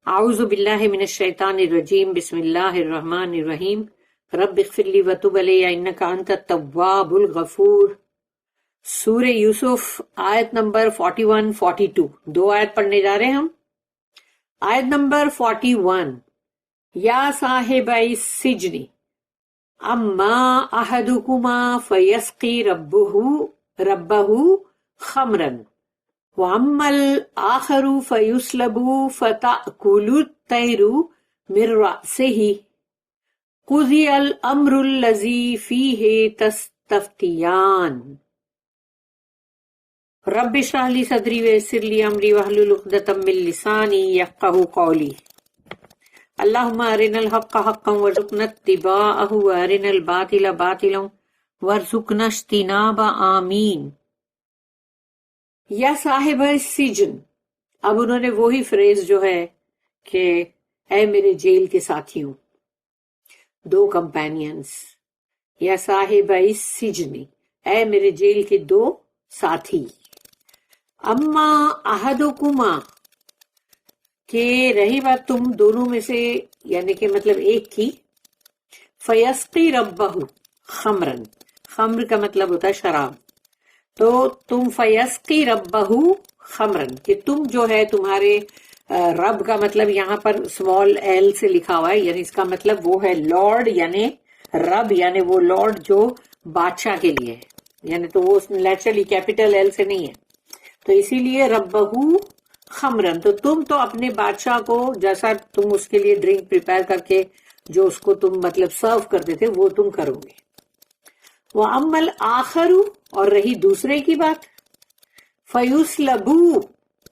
اعوذ باللہ من الشیطان الرجیم بسم اللہ الرحمن الرحیم رب اغفر لی وتب علی انک انت التواب الغفور۔ سورہ یوسف آیت نمبر 41-42، دو آیت پڑھنے جا رہے ہیں ہم۔ آیت نمبر 41، یا صاحب السجن اما احدکما فیسقی ربہ خمرا وَأَمَّا الْآخَرُ فَيُسْلَبُ فَتَأْكُلُ الطَّيْرُ مِنْ رَأْسِهِ قُضِيَ الْأَمْرُ الَّذِي فِيهِ تَسْتَفْتِيَانِ۔ رَبِّ اشْرَحْ لِي صَدْرِي وَيَسِّرْ لِي أَمْرِي وَاحْلُلْ عُقْدَةً مِّن لِّسَانِي يَفْقَهُوا قَوْلِي۔ اللهم أرنا الحق حقا وارزقنا اتباعه وأرنا الباطل باطلا وارزقنا اجتنابه آمین۔ یا صاحب السجن، اب انہوں نے وہی فریز جو ہے کہ اے میرے جیل کے ساتھیوں، دو کمپینینز، یا صاحب السجن، اے میرے جیل کے دو ساتھی، اما احدکما، کہ رہی بات تم دونوں میں سے، یعنی کہ مطلب ایک کی، فیسقی ربہ خمرن، خمر کا مطلب ہوتا ہے شراب، تو تم فیسقی ربہ خمرن، کہ تم جو ہے تمہارے رب کا مطلب یہاں پر اسمال ایل سے لکھا ہوا ہے، یعنی اس کا مطلب وہ ہے لارڈ، یعنی رب، یعنی وہ لارڈ جو بادشاہ کے لیے ہے، یعنی تو وہ نیچرلی کیپٹل ایل سے نہیں ہے، تو اسی لیے ربہ خمرن، تو تم تو اپنے بادشاہ کو جیسا تم اس کے لیے ڈرنک پریپیئر کر کے جو اس کو تم مطلب سرو کرتے تھے وہ تم کرو گے۔ وَأَمَّا الْآخَرُ، اور رہی دوسرے کی بات، فَيُسْلَبُ،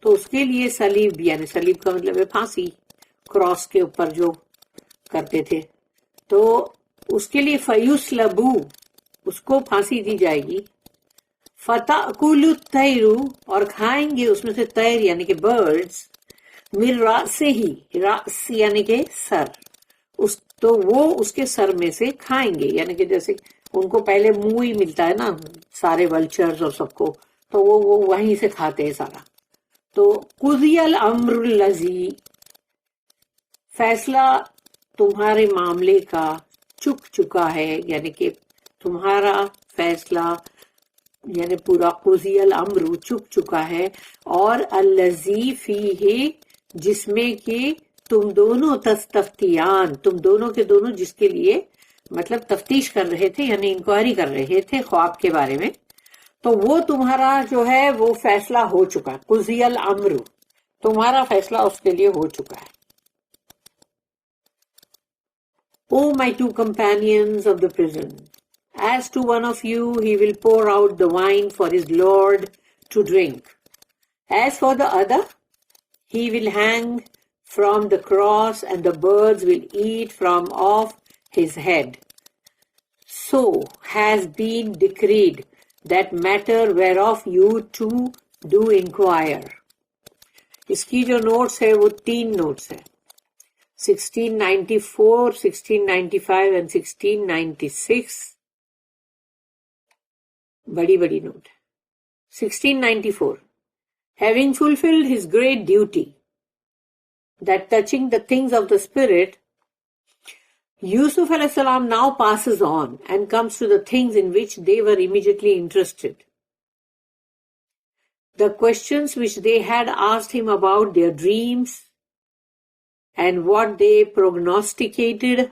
تو اس کے لیے صلیب، یعنی صلیب کا مطلب ہے پھانسی، کراس کے اوپر جو کرتے تھے، تو اس کے لیے فَيُسْلَبُ، اس کو پھانسی دی جائے گی، فَتَأْكُلُ الطَّيْرُ، اور کھائیں گے اس میں سے طیر یعنی کہ برڈز، مِن رَأْسِهِ، رأس یعنی کہ سر، تو وہ اس کے سر میں سے کھائیں گے، یعنی کہ جیسے ان کو پہلے منہ ہی ملتا ہے نا سارے ولچرز اور سب کو، تو وہ وہیں سے کھاتے ہیں سارا۔ تو قضی الامر الذی، فیصلہ تمہارے معاملے کا چک چکا ہے، یعنی کہ تمہارا فیصلہ یعنی پورا قضی الامر چک چکا ہے، اور الذی فیہ، جس میں کہ تم دونوں تستفتیان، تم دونوں کے دونوں جس کے لیے مطلب تفتیش کر رہے تھے، یعنی انکوائری کر رہے تھے خواب کے بارے میں، تو وہ تمہارا جو ہے وہ فیصلہ ہو چکا، قضی الامر، تمہارا فیصلہ اس کے لیے ہو چکا ہے۔ O my two companions of the prison, as to one of you he will pour out the wine for his lord to drink. As for the other, he will hang from the cross and the birds will eat from off his head. So has been decreed that matter whereof you two do inquire. اس کی جو notice ہے وہ 3 notice ہے، 1694, 1695 and 1696، بڑی بڑی note ہے۔ 1694، having fulfilled his great duty, that touching the things of the spirit, Yusuf alayhi salam now passes on and comes to the things in which they were immediately interested. The questions which they had asked him about their dreams and what they prognosticated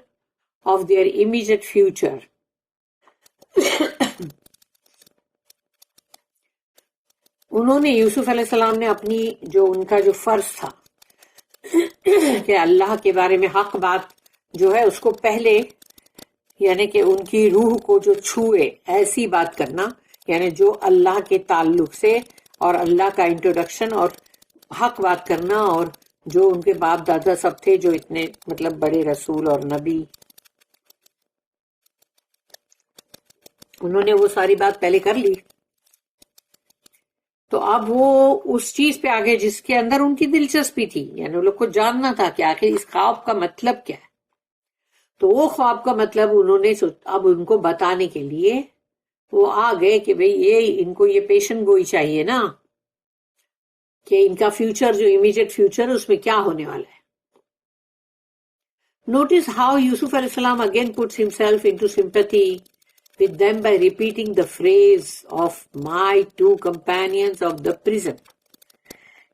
of their immediate future. انہوں نے یوسف علیہ السلام نے اپنی جو ان کا جو فرض تھا کہ اللہ کے بارے میں حق بات جو ہے اس کو پہلے، یعنی کہ ان کی روح کو جو چھوئے ایسی بات کرنا، یعنی جو اللہ کے تعلق سے اور اللہ کا انٹروڈکشن اور حق بات کرنا، اور جو ان کے باپ دادا سب تھے جو اتنے مطلب بڑے رسول اور نبی، انہوں نے وہ ساری بات پہلے کر لی، تو اب وہ اس چیز پہ آگے جس کے اندر ان کی دلچسپی تھی، یعنی ان لوگ کو جاننا تھا کہ آخر اس خواب کا مطلب کیا ہے، تو وہ خواب کا مطلب انہوں نے اب ان کو بتانے کے لیے وہ آ گئے کہ بھئی یہ ان کو یہ پیشن گوئی چاہیے نا، کہ ان کا فیوچر جو امیجیٹ فیوچر اس میں کیا ہونے والا ہے۔ Notice how Yusuf alayhi salam again puts himself into sympathy with them by repeating the phrase of my two companions of the prison.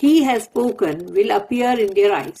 he has spoken will appear in their eyes.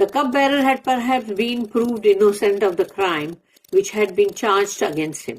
The cupbearer had perhaps been proved innocent of the crime which had been charged against him.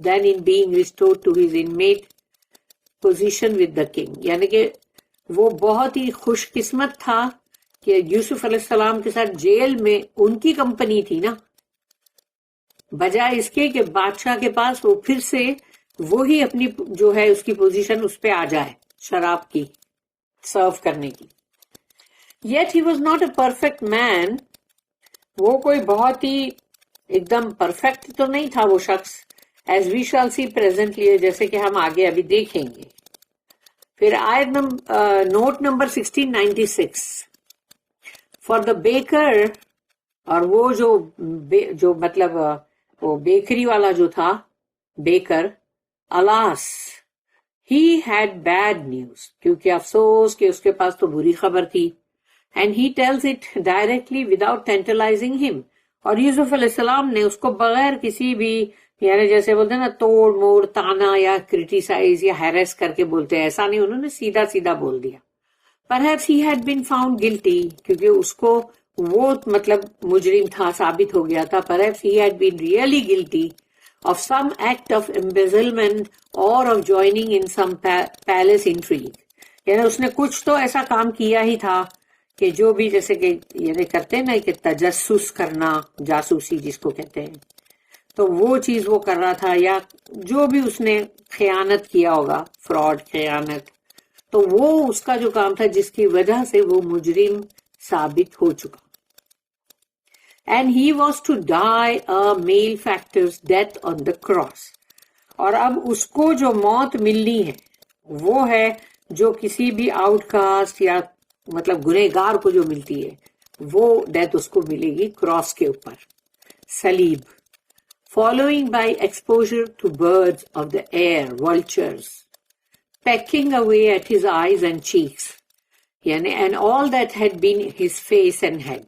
than in being restored to his inmate position with the king. یعنی کہ وہ بہت ہی خوش قسمت تھا کہ یوسف علیہ السلام کے ساتھ جیل میں ان کی کمپنی تھی نا، بجائے اس کے کہ بادشاہ کے پاس وہ پھر سے وہی اپنی جو ہے اس کی پوزیشن اس پہ آ جائے شراب کی سرو کرنے کی. Yet he was not a perfect man. وہ کوئی بہت ہی ایک دم پرفیکٹ تو نہیں تھا وہ شخص، ایز وی شال سی پریزنٹلی، جیسے کہ ہم آگے ابھی دیکھیں گے. پھر آیت note number 1696 for the baker, اور وہ جو مطلب وہ بیکری والا جو تھا baker, alas he had bad news, کیونکہ افسوس کہ اس کے پاس تو بری خبر تھی. And he tells it directly without tantalizing him, اور یوسف علیہ السلام نے اس کو بغیر کسی بھی یعنی جیسے بولتے ہیں نا توڑ موڑ تانا یا کریٹیسائز یا ہیریس کر کے بولتے ہیں، ایسا نہیں، انہوں نے سیدھا سیدھا بول دیا. Perhaps he had been found guilty، کیونکہ اس کو وہ مطلب مجرم تھا، ثابت ہو گیا تھا. Perhaps he had been really guilty of some act of embezzlement or of joining in some palace intrigue. یعنی اس نے کچھ تو ایسا کام کیا ہی تھا کہ جو بھی جیسے کہ یعنی کرتے ہیں نا کہ تجسس کرنا، جاسوسی جس کو کہتے ہیں، تو وہ چیز وہ کر رہا تھا، یا جو بھی اس نے خیانت کیا ہوگا، فراڈ، خیانت، تو وہ اس کا جو کام تھا جس کی وجہ سے وہ مجرم ثابت ہو چکا. And he was to die a malefactor's death on the cross، اور اب اس کو جو موت ملنی ہے وہ ہے جو کسی بھی آؤٹ کاسٹ یا مطلب گنہگار کو جو ملتی ہے، وہ ڈیتھ اس کو ملے گی کراس کے اوپر، صلیب. Following by exposure to birds of the air, vultures pecking away at his eyes and cheeks، یعنی and all that had been his face and head.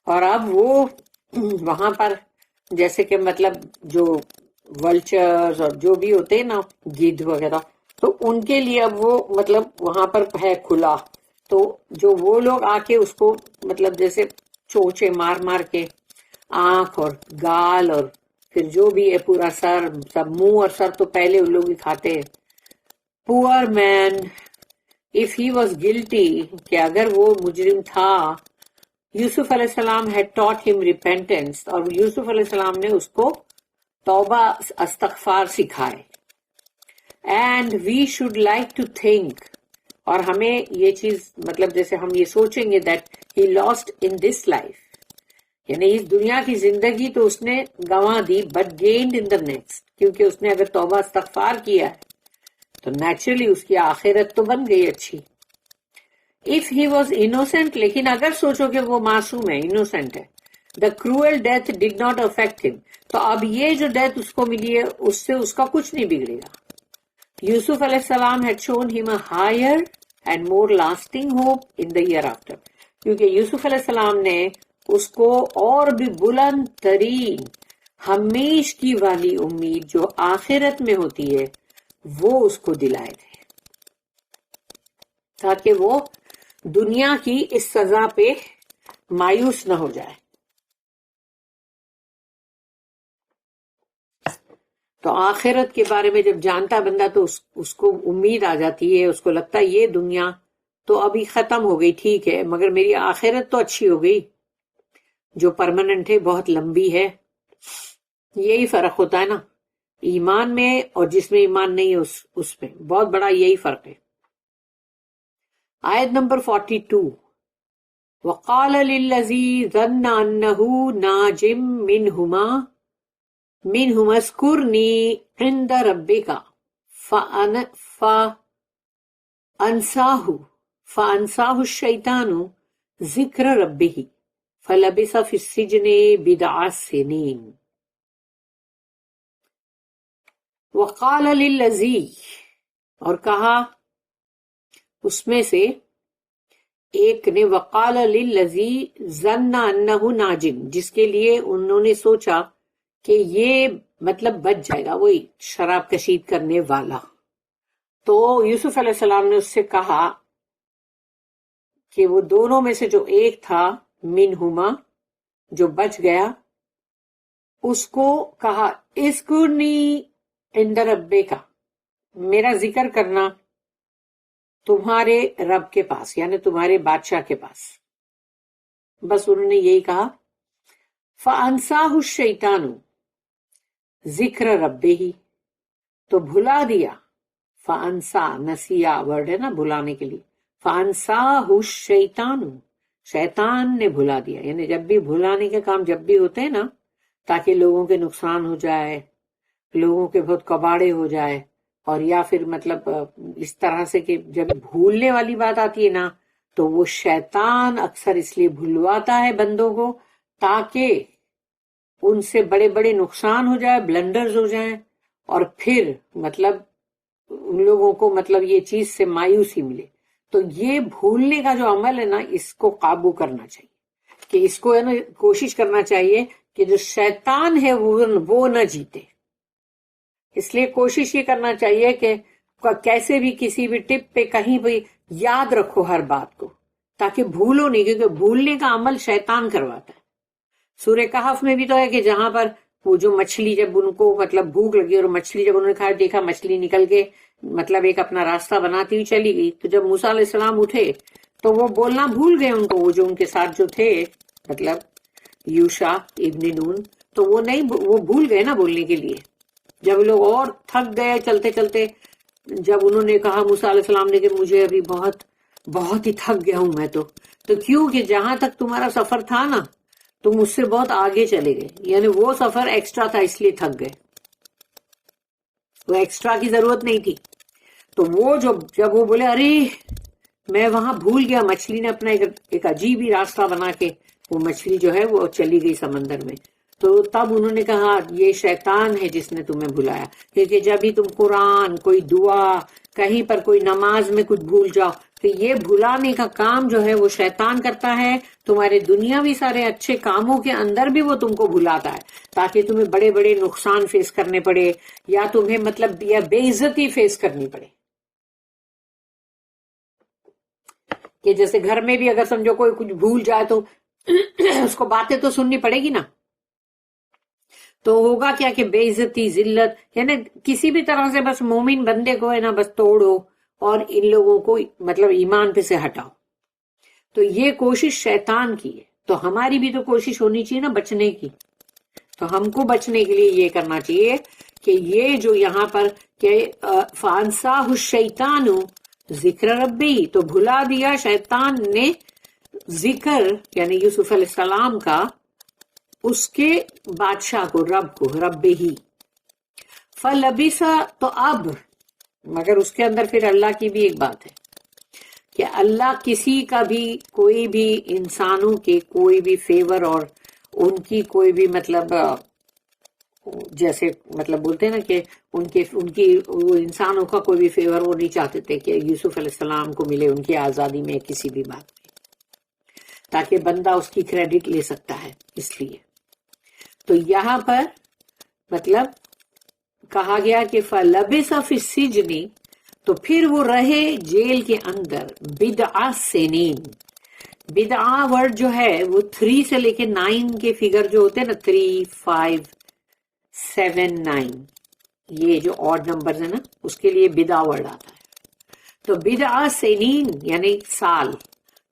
اور اب وہ وہاں پر جیسے کہ مطلب جو vultures اور جو بھی ہوتے ہیں نا گدھ وغیرہ، تو ان کے لیے اب وہ مطلب وہاں پر ہے کھلا، تو جو وہ لوگ آ کے اس کو مطلب جیسے چوچے مار مار کے آنکھ اور گال اور پھر جو بھی ہے پورا سر، سب منہ اور سر تو پہلے ان لوگ ہی کھاتے ہیں. پور مین اف ہی واز گلٹی، کہ اگر وہ مجرم تھا، یوسف علیہ السلام had taught him repentance، اور یوسف علیہ السلام نے اس کو توبہ استغفار سکھائے. And we should like to think, اور ہمیں یہ چیز مطلب جیسے ہم یہ سوچیں گے that he last in this life, یعنی اس دنیا کی زندگی تو اس نے گنوا دی، بٹ گینڈ ان دا نیکسٹ، کیونکہ اس نے اگر توبہ استغفار کیا ہے تو نیچرلی اس کی آخرت تو بن گئی اچھی. اف ہی واز انوسینٹ، لیکن اگر سوچو کہ وہ معصوم ہے، انوسینٹ ہے، the cruel death did not affect him, تو اب یہ جو ڈیتھ اس کو ملی ہے اس سے اس کا کچھ نہیں بگڑے گا. یوسف علیہ السلام had shown him a higher and more lasting hope in the hereafter، کیونکہ یوسف علیہ السلام نے اس کو اور بھی بلند ترین ہمیش کی والی امید جو آخرت میں ہوتی ہے وہ اس کو دلائے تھے، تاکہ وہ دنیا کی اس سزا پہ مایوس نہ ہو جائے. تو آخرت کے بارے میں جب جانتا بندہ تو اس کو امید آ جاتی ہے، اس کو لگتا ہے یہ دنیا تو ابھی ختم ہو گئی، ٹھیک ہے، مگر میری آخرت تو اچھی ہو گئی جو پرماننٹ ہے، بہت لمبی ہے. یہی فرق ہوتا ہے نا ایمان میں اور جس میں ایمان نہیں ہے اس میں بہت بڑا یہی فرق ہے. آیت نمبر 42 وقال للذی ظن انہ ناج منہما اذکرنی عند ربک فانساہ الشیطان ذکر ربہ فلبث فی السجن بضع سنین. وقال للذی، اور کہا اس میں سے ایک نے، وقال للذی ظن انہ ناج، جس کے لیے انہوں نے سوچا کہ یہ مطلب بچ جائے گا، وہی شراب کشید کرنے والا. تو یوسف علیہ السلام نے اس سے کہا کہ وہ دونوں میں سے جو ایک تھا منہما جو بچ گیا، اس کو کہا اذکرنی عند ربک، میرا ذکر کرنا تمہارے رب کے پاس، یعنی تمہارے بادشاہ کے پاس. بس انہوں نے یہی کہا. فَأَنْسَاهُ الشَّيْطَانُ ذکر ربہ، تو بھلا دیا. فَأَنْسَا، نسیہ ورڈ ہے نا بھلانے کے لیے. فَأَنْسَاهُ الشَّيْطَانُ، شیطان نے بھلا دیا. یعنی جب بھی بھلانے کے کام جب بھی ہوتے ہیں نا، تاکہ لوگوں کے نقصان ہو جائے، لوگوں کے بہت کباڑے ہو جائے، اور یا پھر مطلب اس طرح سے کہ جب بھولنے والی بات آتی ہے نا، تو وہ شیطان اکثر اس لیے بھلواتا ہے بندوں کو تاکہ ان سے بڑے بڑے نقصان ہو جائے، بلنڈرز ہو جائیں، اور پھر مطلب ان لوگوں کو مطلب یہ چیز سے مایوسی ملے. تو یہ بھولنے کا جو عمل ہے نا، اس کو قابو کرنا چاہیے، کہ اس کو ہے نا کوشش کرنا چاہیے کہ جو شیطان ہے وہ نہ جیتے. اس لیے کوشش یہ کرنا چاہیے کہ کیسے بھی کسی بھی ٹپ پہ کہیں بھی یاد رکھو ہر بات کو، تاکہ بھولو نہیں، کیونکہ بھولنے کا عمل شیطان کرواتا ہے. سورہ کہف میں بھی تو ہے کہ جہاں پر وہ جو مچھلی جب ان کو مطلب بھوک لگی اور مچھلی جب انہوں نے کھایا، دیکھا مچھلی نکل کے مطلب ایک اپنا راستہ بناتی ہوئی چلی گئی، تو جب موسیٰ علیہ السلام اٹھے تو وہ بولنا بھول گئے ان کو، وہ جو ان کے ساتھ جو تھے مطلب یوشا ابن نون، تو وہ بھول گئے نا بولنے کے لیے. جب لوگ اور تھک گئے چلتے چلتے، جب انہوں نے کہا موسیٰ علیہ السلام نے کہ مجھے ابھی بہت ہی تھک گیا ہوں میں تو کیوں کہ جہاں تک تمہارا سفر تھا نا تم اس سے بہت آگے چلے گئے، یعنی وہ سفر ایکسٹرا تھا اس لیے تھک گئے، وہ ایکسٹرا کی ضرورت نہیں تھی. تو وہ جب وہ بولے ارے میں وہاں بھول گیا، مچھلی نے اپنا ایک عجیب ہی راستہ بنا کے وہ مچھلی جو ہے وہ چلی گئی سمندر میں، تو تب انہوں نے کہا یہ شیطان ہے جس نے تمہیں بھلایا. کیونکہ جب بھی تم قرآن، کوئی دعا، کہیں پر کوئی نماز میں کچھ بھول جاؤ، تو یہ بھلانے کا کام جو ہے وہ شیطان کرتا ہے. تمہارے دنیاوی سارے اچھے کاموں کے اندر بھی وہ تم کو بھلاتا ہے، تاکہ تمہیں بڑے بڑے نقصان فیس کرنے پڑے، یا تمہیں مطلب یا بے عزتی فیس کرنی پڑے. کہ جیسے گھر میں بھی اگر سمجھو کوئی کچھ بھول جائے تو اس کو باتیں تو سننی پڑے گی نا، تو ہوگا کیا کہ بے عزتی، ذلت، یعنی کسی بھی طرح سے بس مومن بندے کو ہے نا بس توڑو اور ان لوگوں کو مطلب ایمان پہ سے ہٹاؤ. تو یہ کوشش شیطان کی ہے. تو ہماری بھی تو کوشش ہونی چاہیے نا بچنے کی. تو ہم کو بچنے کے لیے یہ کرنا چاہیے کہ یہ جو یہاں پر کہ فَأَنْسَاهُ الشَّيْطَانُ ذکر ربی، تو بھلا دیا شیطان نے ذکر یعنی یوسف علیہ السلام کا اس کے بادشاہ کو، رب کو، رب ہی. فَلَبِثَ، تو اب مگر اس کے اندر پھر اللہ کی بھی ایک بات ہے کہ اللہ کسی کا بھی کوئی بھی انسانوں کے کوئی بھی فیور اور ان کی کوئی بھی مطلب جیسے مطلب بولتے ہیں نا کہ ان کی وہ انسانوں کا کوئی بھی فیور وہ نہیں چاہتے تھے کہ یوسف علیہ السلام کو ملے ان کی آزادی میں کسی بھی بات میں، تاکہ بندہ اس کی کریڈٹ لے سکتا ہے. اس لیے تو یہاں پر مطلب کہا گیا کہ فَلَبِثَ فِي السِّجْنِ، تو پھر وہ رہے جیل کے اندر بِضْعَ سِنِينَ. بدعا ورڈ جو ہے وہ 3 سے لے کے 9 کے فگر جو ہوتے ہیں نا، 3 5 7 9، یہ جو آڈ نمبرز ہیں نا اس کے لیے بدعا ورڈ آتا ہے. تو بدعا سنین یعنی سال.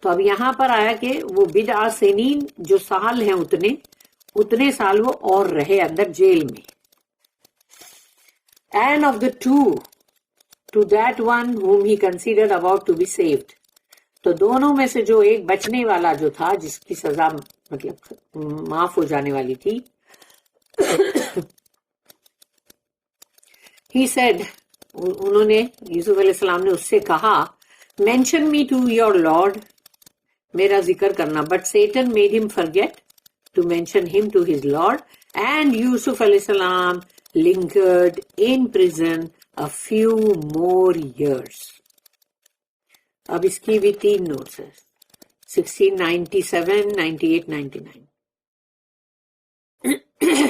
تو اب یہاں پر آیا کہ وہ بدعا سنین جو سال ہیں اتنے سال وہ اور رہے اندر جیل میں. And of the two, to that one whom he considered about to be saved. تو دونوں میں سے جو ایک بچنے والا جو تھا جس کی سزا مطلب معاف ہو جانے والی تھی، he said، انہوں نے یوسف علیہ السلام نے اس سے کہا mention me to your Lord، میرا ذکر کرنا. but Satan made him forget to mention him to his Lord, and Yusuf علیہ السلام lingered in prison a few more years. اب اس کی بھی 3 نوٹس ہے، 1697 98 99.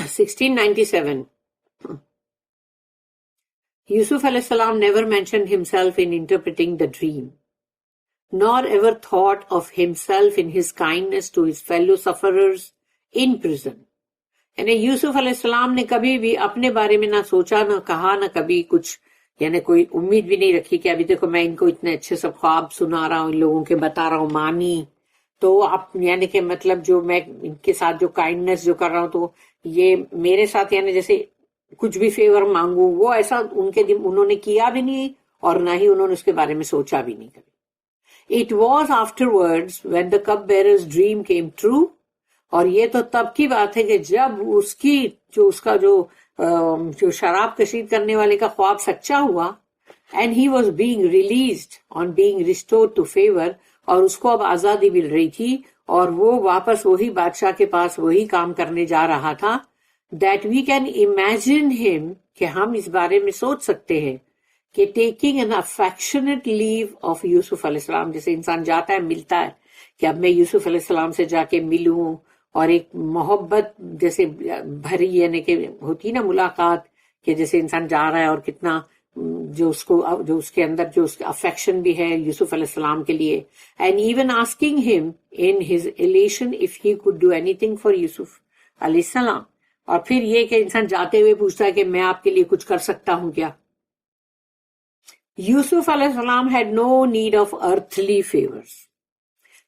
1697 Yusuf alayhi salam never mentioned himself in interpreting the dream, nor ever thought of himself in his kindness to his fellow sufferers in prison. یعنی یوسف علیہ السلام نے کبھی بھی اپنے بارے میں نہ سوچا، نہ کہا، نہ کبھی کچھ، یعنی کوئی امید بھی نہیں رکھی کہ ابھی دیکھو میں ان کو اتنے اچھے سے خواب سنا رہا ہوں، ان لوگوں کے بتا رہا ہوں مانی تو آپ، یعنی کہ مطلب جو میں ان کے ساتھ جو کائنڈنس جو کر رہا ہوں تو یہ میرے ساتھ یعنی جیسے کچھ بھی فیور مانگوں، وہ ایسا ان کے انہوں نے کیا بھی نہیں اور نہ ہی انہوں نے اس کے بارے میں سوچا بھی نہیں کبھی. It was afterwards when the cup bearer's dream came true. اور یہ تو تب کی بات ہے کہ جب اس کی اس کا جو شراب کشید کرنے والے کا خواب سچا ہوا. And he was being released on being restored to favor. اور اس کو اب آزادی مل رہی تھی اور وہ واپس وہی بادشاہ کے پاس وہی کام کرنے جا رہا تھا. That we can imagine him کہ ہم اس بارے میں سوچ سکتے ہیں کہ taking an affectionate leave of یوسف علیہ السلام، جیسے انسان جاتا ہے ملتا ہے کہ اب میں یوسف علیہ السلام سے جا کے ملوں، اور ایک محبت جیسے بھری یعنی کہ ہوتی نا ملاقات، کہ جیسے انسان جا رہا ہے اور کتنا جو اس کے اندر جو اس کا افیکشن بھی ہے یوسف علیہ السلام کے لیے. اینڈ ایون آسکنگ ہم in his elation if he could do any thing for یوسف علیہ السلام. اور پھر یہ کہ انسان جاتے ہوئے پوچھتا ہے کہ میں آپ کے لیے کچھ کر سکتا ہوں کیا. یوسف علیہ السلام had no need of earthly favours.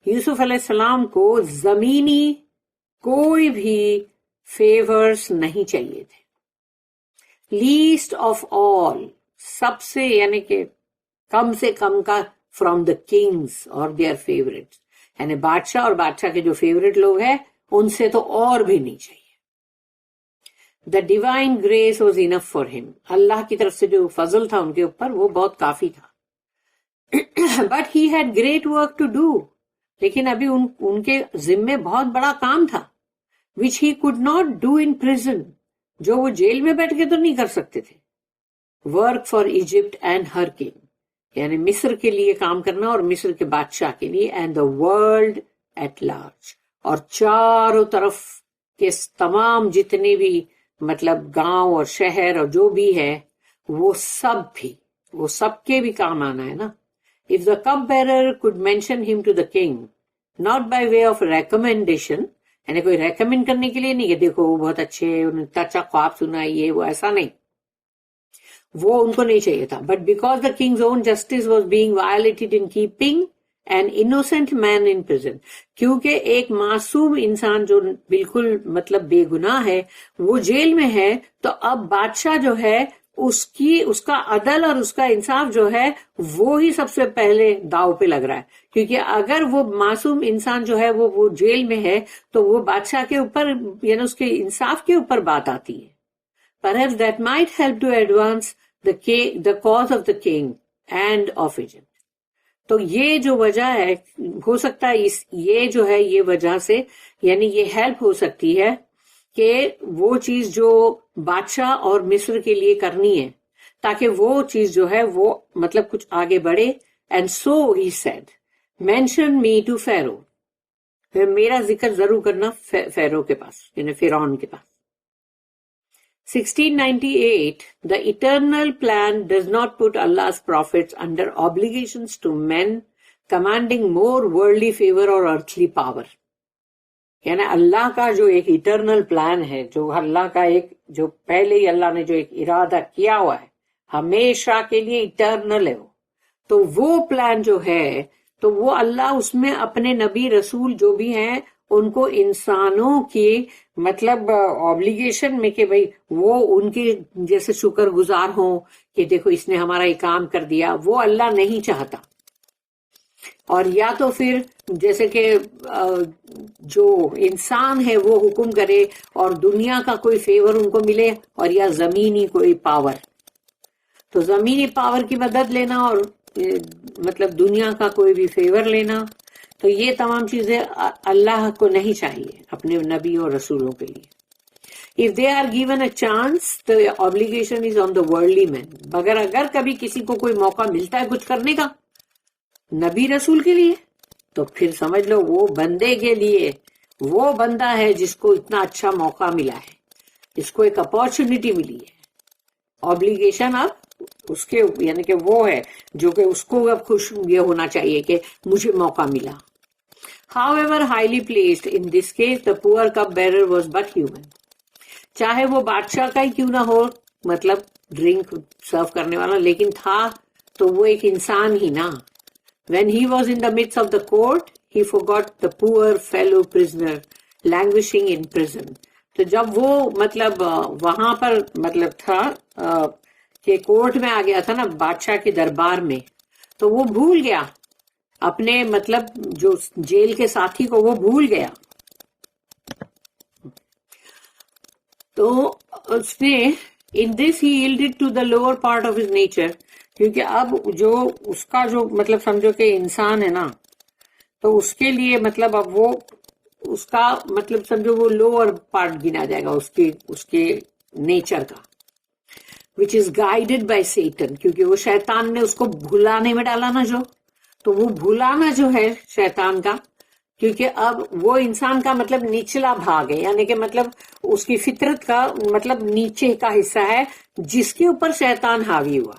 Yusuf علیہ السلام کو زمینی کوئی بھی فیورز نہیں چاہیے تھے. لیسٹ آف آل، سب سے یعنی کہ کم سے کم کا، فرام دا کنگز اور دیئر فیوریٹ، یعنی بادشاہ اور بادشاہ کے جو فیوریٹ لوگ ہیں ان سے تو اور بھی نہیں چاہیے. The divine grace was enough for ہم. اللہ کی طرف سے جو فضل تھا ان کے اوپر وہ بہت کافی تھا. But he had great work to do. لیکن ابھی ان کے ذمے بہت بڑا کام تھا. which he could not do in prison. جو وہ جیل میں بیٹھ کے تو نہیں کر سکتے تھے. Work for Egypt and Hare king, یعنی مصر کے لیے کام کرنا اور مصر کے بادشاہ کے لیے، and the world at large, اور چاروں طرف کے تمام جتنے بھی مطلب گاؤں اور شہر اور جو بھی ہے وہ سب کے بھی کام آنا ہے نا. If the cup bearer could mention him to the king, not by way of recommendation، یعنی کوئی ریکمینڈ کرنے کے لیے نہیں کہ دیکھو وہ بہت اچھے، انہوں نے اتنا اچھا خواب سنا، یہ وہ، ایسا نہیں، وہ ان کو نہیں چاہیے تھا. But because the king's own justice was being violated in keeping an innocent man in prison, کیونکہ ایک معصوم انسان جو بالکل مطلب بے گناہ ہے وہ جیل میں ہے، تو اب بادشاہ جو ہے اس کا عدل اور اس کا انصاف جو ہے وہ ہی سب سے پہلے داؤ پہ لگ رہا ہے. کیونکہ اگر وہ معصوم انسان جو ہے وہ جیل میں ہے تو وہ بادشاہ کے اوپر یعنی اس کے انصاف کے اوپر بات آتی ہے. Perhaps that might help to advance the cause of the king and of Egypt. تو یہ جو وجہ ہے، ہو سکتا ہے یہ جو ہے یہ وجہ سے یعنی یہ ہیلپ ہو سکتی ہے کہ وہ چیز جو بادشاہ اور مصر کے لیے کرنی ہے تاکہ وہ چیز جو ہے وہ مطلب کچھ آگے بڑھے. And so he said mention me to Pharaoh, میرا ذکر ضرور کرنا فیرو کے پاس یعنی فرعون کے پاس. 1698 The eternal plan does not put Allah's prophets under obligations to men commanding more worldly favor or earthly power. یعنی اللہ کا جو ایک ایٹرنل پلان ہے، جو اللہ کا ایک جو پہلے ہی اللہ نے جو ایک ارادہ کیا ہوا ہے ہمیشہ کے لیے ایٹرنل ہے تو وہ پلان جو ہے تو وہ اللہ اس میں اپنے نبی رسول جو بھی ہیں ان کو انسانوں کی مطلب آبلیگیشن میں کہ بھئی وہ ان کے جیسے شکر گزار ہوں کہ دیکھو اس نے ہمارا یہ کام کر دیا، وہ اللہ نہیں چاہتا. اور یا تو پھر جیسے کہ جو انسان ہے وہ حکم کرے اور دنیا کا کوئی فیور ان کو ملے، اور یا زمینی کوئی پاور، تو زمینی پاور کی مدد لینا اور مطلب دنیا کا کوئی بھی فیور لینا، تو یہ تمام چیزیں اللہ کو نہیں چاہیے اپنے نبی اور رسولوں کے لیے. If they are given a chance, the obligation is on the worldly men. مگر اگر کبھی کسی کو کوئی موقع ملتا ہے کچھ کرنے کا نبی رسول کے لیے تو پھر سمجھ لو وہ بندے کے لیے وہ بندہ ہے جس کو اتنا اچھا موقع ملا ہے، اس کو ایک اپارچونٹی ملی ہے. آبلیگیشن اب اس کے یعنی کہ وہ ہے جو کہ اس کو اب خوش یہ ہونا چاہیے کہ مجھے موقع ملا. However highly placed in this case, the poor cup bearer was but human. چاہے وہ بادشاہ کا ہی کیوں نہ ہو, مطلب ڈرنک سرو کرنے والا, لیکن تھا تو وہ ایک انسان ہی نا. When he was in the midst of the court, he forgot the poor fellow prisoner languishing in prison. تو جب وہ مطلب وہاں پر مطلب تھا کہ کورٹ میں آ گیا تھا نا بادشاہ کے دربار میں, تو وہ بھول گیا اپنے مطلب جو جیل کے ساتھی کو, وہ بھول گیا. تو اس نے in this he yielded to the lower part of his nature, کیونکہ اب جو اس کا جو مطلب سمجھو کہ انسان ہے نا, تو اس کے لیے مطلب اب وہ اس کا مطلب سمجھو وہ لوور پارٹ گنا جائے گا اس کے نیچر کا, which is guided by Satan, کیونکہ وہ شیطان نے اس کو بھلانے میں ڈالا نا جو, تو وہ بھلانا جو ہے شیطان کا, کیونکہ اب وہ انسان کا مطلب نچلا بھاگ ہے, یعنی کہ مطلب اس کی فطرت کا مطلب نیچے کا حصہ ہے جس کے اوپر شیطان حاوی ہوا,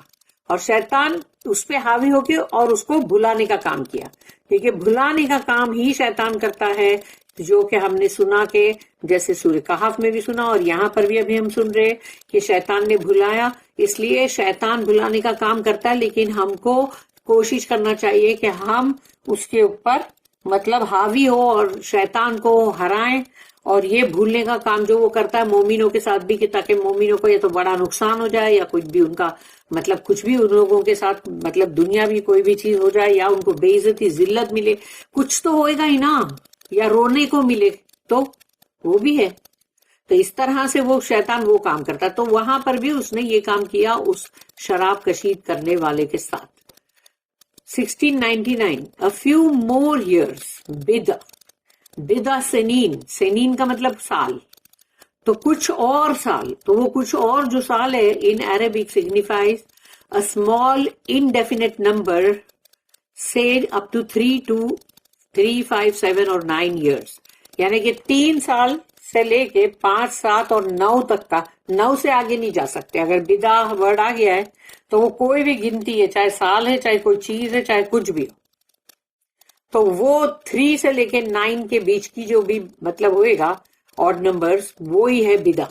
اور شیطان اس پہ حاوی ہو کے اور اس کو بھلانے کا کام کیا, کیونکہ بھلانے کا کام ہی شیطان کرتا ہے, جو کہ ہم نے سنا کہ جیسے سورہ کہف میں بھی سنا اور یہاں پر بھی ابھی ہم سن رہے کہ شیطان نے بھلایا. اس لیے شیطان بھلانے کا کام کرتا ہے, لیکن ہم کو کوشش کرنا چاہیے کہ ہم اس کے اوپر مطلب حاوی ہو اور شیطان کو ہرائیں. اور یہ بھولنے کا کام جو وہ کرتا ہے مومنوں کے ساتھ بھی, کہ تاکہ مومنوں کو یا تو بڑا نقصان ہو جائے یا کچھ بھی ان کا مطلب کچھ بھی ان لوگوں کے ساتھ مطلب دنیا بھی کوئی بھی چیز ہو جائے, یا ان کو بے عزتی ذلت ملے, کچھ تو ہوئے گا ہی نا, یا رونے کو ملے تو وہ بھی ہے. تو اس طرح سے وہ شیطان وہ کام کرتا. تو وہاں پر بھی اس نے یہ کام کیا اس شراب کشید کرنے والے کے ساتھ. 1699 a few more years بدا سنین کا مطلب سال, تو کچھ اور سال, تو وہ کچھ اور جو سال ہے in Arabic signifies a small indefinite number say up to 3 to 3, 5, 7 اور 9 years, یعنی کہ 3 سال سے لے کے 5, 7 اور 9 تک کا, 9 سے آگے نہیں جا سکتے. اگر بدا ورڈ آ گیا ہے تو وہ کوئی بھی گنتی ہے, چاہے سال ہے, چاہے کوئی چیز ہے, چاہے کچھ بھی ہو. تو وہ 3 سے لے کے 9 کے بیچ کی جو بھی مطلب ہوئے گا آڈ نمبرز, وہی ہے بدا.